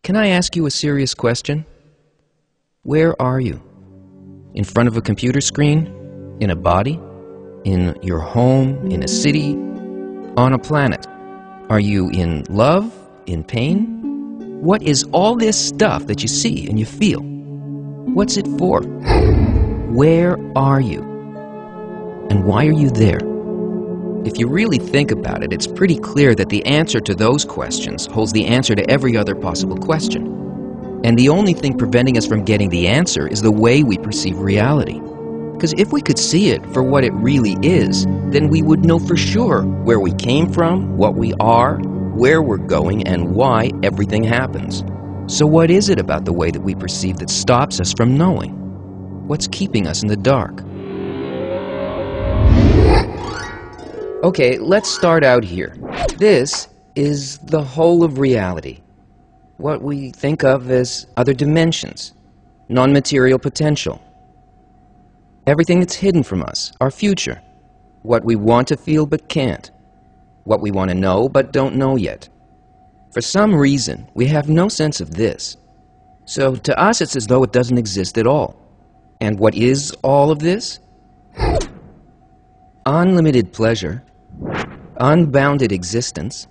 Can I ask you a serious question? Where are you? In front of a computer screen? In a body? In your home? In a city? On a planet? Are you in love? In pain? What is all this stuff that you see and you feel? What's it for? Where are you? And why are you there? If you really think about it, it's pretty clear that the answer to those questions holds the answer to every other possible question. And the only thing preventing us from getting the answer is the way we perceive reality. Because if we could see it for what it really is, then we would know for sure where we came from, what we are, where we're going, and why everything happens. So what is it about the way that we perceive that stops us from knowing? What's keeping us in the dark? Okay, let's start out here. This is the whole of reality. What we think of as other dimensions, non-material potential. Everything that's hidden from us, our future. What we want to feel but can't. What we want to know but don't know yet. For some reason, we have no sense of this. So to us, it's as though it doesn't exist at all. And what is all of this? Unlimited pleasure, unbounded existence,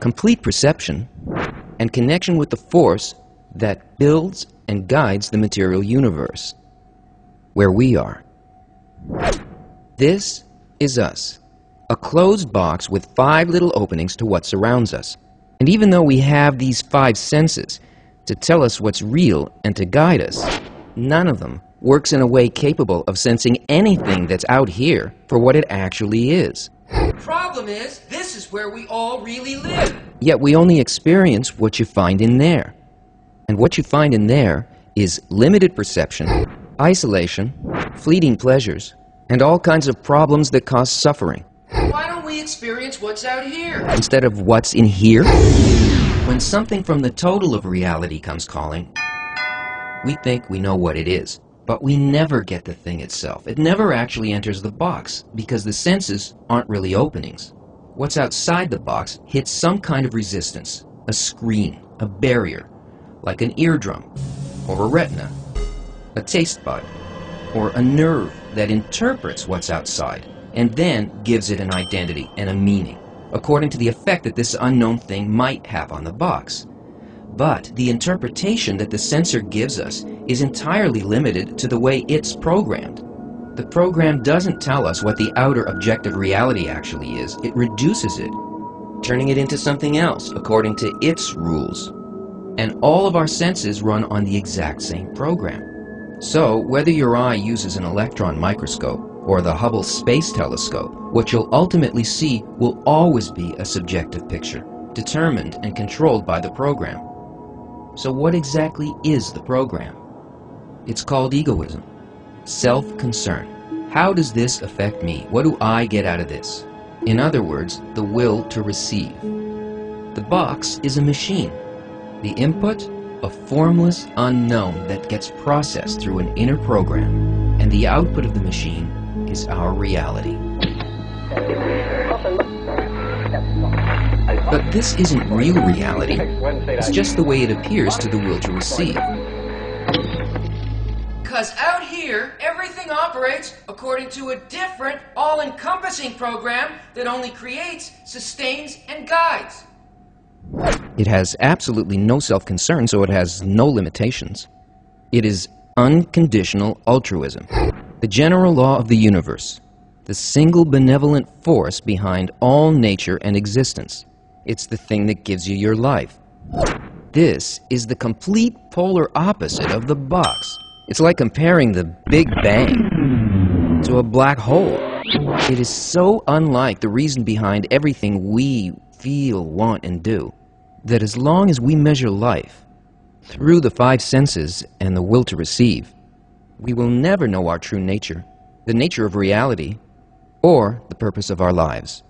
complete perception, and connection with the force that builds and guides the material universe, where we are. This is us, a closed box with 5 little openings to what surrounds us. And even though we have these 5 senses to tell us what's real and to guide us, none of them works in a way capable of sensing anything that's out here for what it actually is. The problem is, this is where we all really live. Yet we only experience what you find in there. And what you find in there is limited perception, isolation, fleeting pleasures, and all kinds of problems that cause suffering. Why don't we experience what's out here? Instead of what's in here? When something from the total of reality comes calling, we think we know what it is. But we never get the thing itself. It never actually enters the box, because the senses aren't really openings. What's outside the box hits some kind of resistance, a screen, a barrier, like an eardrum, or a retina, a taste bud, or a nerve that interprets what's outside, and then gives it an identity and a meaning, according to the effect that this unknown thing might have on the box. But the interpretation that the sensor gives us is entirely limited to the way it's programmed. The program doesn't tell us what the outer objective reality actually is. It reduces it, turning it into something else according to its rules. And all of our senses run on the exact same program. So whether your eye uses an electron microscope or the Hubble Space Telescope, what you'll ultimately see will always be a subjective picture, determined and controlled by the program. So what exactly is the program? It's called egoism, self-concern. How does this affect me? What do I get out of this? In other words, the will to receive. The box is a machine. The input, a formless unknown that gets processed through an inner program. And the output of the machine is our reality. But this isn't real reality. It's just the way it appears to the will to receive. Because out here, everything operates according to a different, all-encompassing program that only creates, sustains, and guides. It has absolutely no self-concern, so it has no limitations. It is unconditional altruism, the general law of the universe, the single benevolent force behind all nature and existence. It's the thing that gives you your life. This is the complete polar opposite of the box. It's like comparing the Big Bang to a black hole. It is so unlike the reason behind everything we feel, want, and do, that as long as we measure life through the 5 senses and the will to receive, we will never know our true nature, the nature of reality, or the purpose of our lives.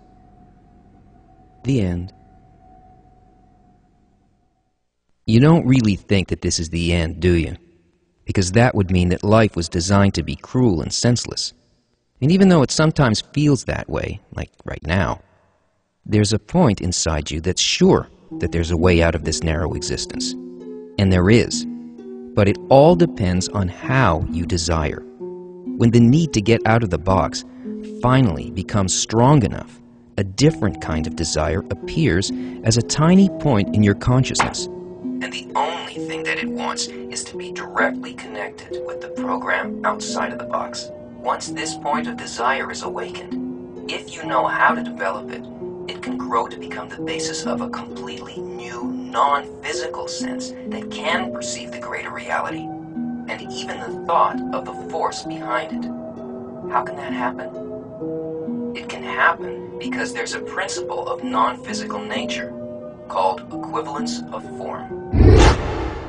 The end. You don't really think that this is the end, do you? Because that would mean that life was designed to be cruel and senseless. And even though it sometimes feels that way, like right now, there's a point inside you that's sure that there's a way out of this narrow existence. And there is. But it all depends on how you desire. When the need to get out of the box finally becomes strong enough, a different kind of desire appears as a tiny point in your consciousness. And the only thing that it wants is to be directly connected with the program outside of the box. Once this point of desire is awakened, if you know how to develop it, it can grow to become the basis of a completely new, non-physical sense that can perceive the greater reality, and even the thought of the force behind it. How can that happen? It can happen because there's a principle of non-physical nature called equivalence of form.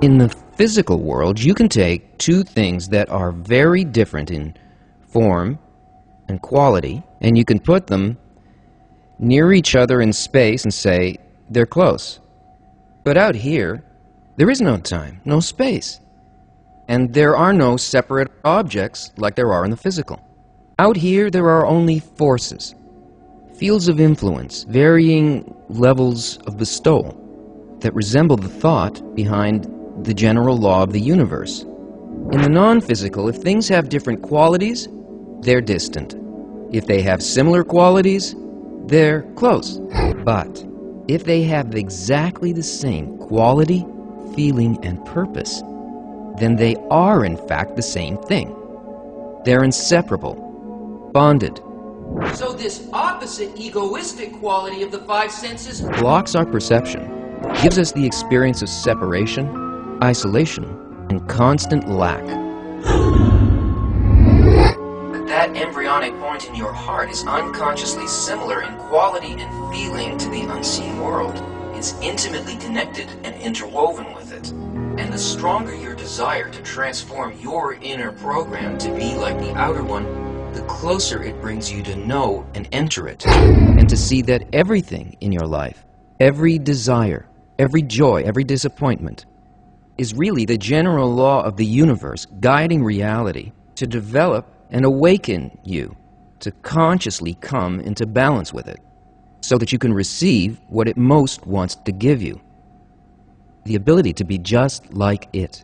In the physical world, you can take two things that are very different in form and quality, and you can put them near each other in space and say they're close. But out here, there is no time, no space. And there are no separate objects like there are in the physical. Out here, there are only forces, fields of influence, varying levels of bestowal that resemble the thought behind the general law of the universe. In the non-physical, if things have different qualities, they're distant. If they have similar qualities, they're close. But if they have exactly the same quality, feeling, and purpose, then they are in fact the same thing. They're inseparable, bonded. So this opposite egoistic quality of the five senses Blocks our perception, gives us the experience of separation, isolation, and constant lack. But that embryonic point in your heart is unconsciously similar in quality and feeling to the unseen world. It's intimately connected and interwoven with it. And the stronger your desire to transform your inner program to be like the outer one, the closer it brings you to know and enter it, and to see that everything in your life, every desire, every joy, every disappointment, is really the general law of the universe guiding reality to develop and awaken you to consciously come into balance with it, so that you can receive what it most wants to give you. The ability to be just like it,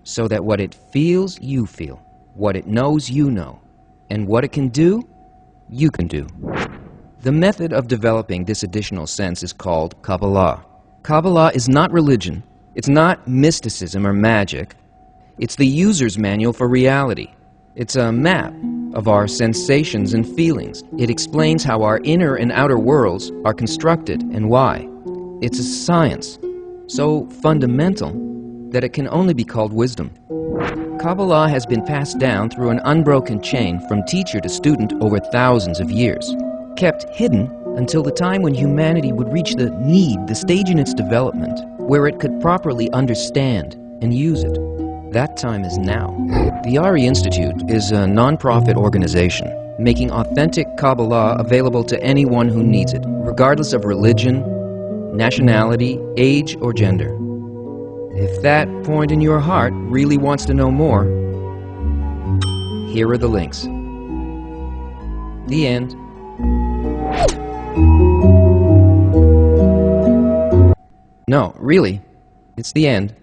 so that what it feels, you feel, what it knows, you know, and what it can do, you can do. The method of developing this additional sense is called Kabbalah. Kabbalah is not religion, it's not mysticism or magic, it's the user's manual for reality. It's a map of our sensations and feelings. It explains how our inner and outer worlds are constructed and why. It's a science so fundamental that it can only be called wisdom. Kabbalah has been passed down through an unbroken chain from teacher to student over thousands of years, kept hidden until the time when humanity would reach the stage in its development where it could properly understand and use it. That time is now. The Ari Institute is a non-profit organization making authentic Kabbalah available to anyone who needs it, regardless of religion, nationality, age, or gender. If that point in your heart really wants to know more, here are the links. The end. No, really, it's the end.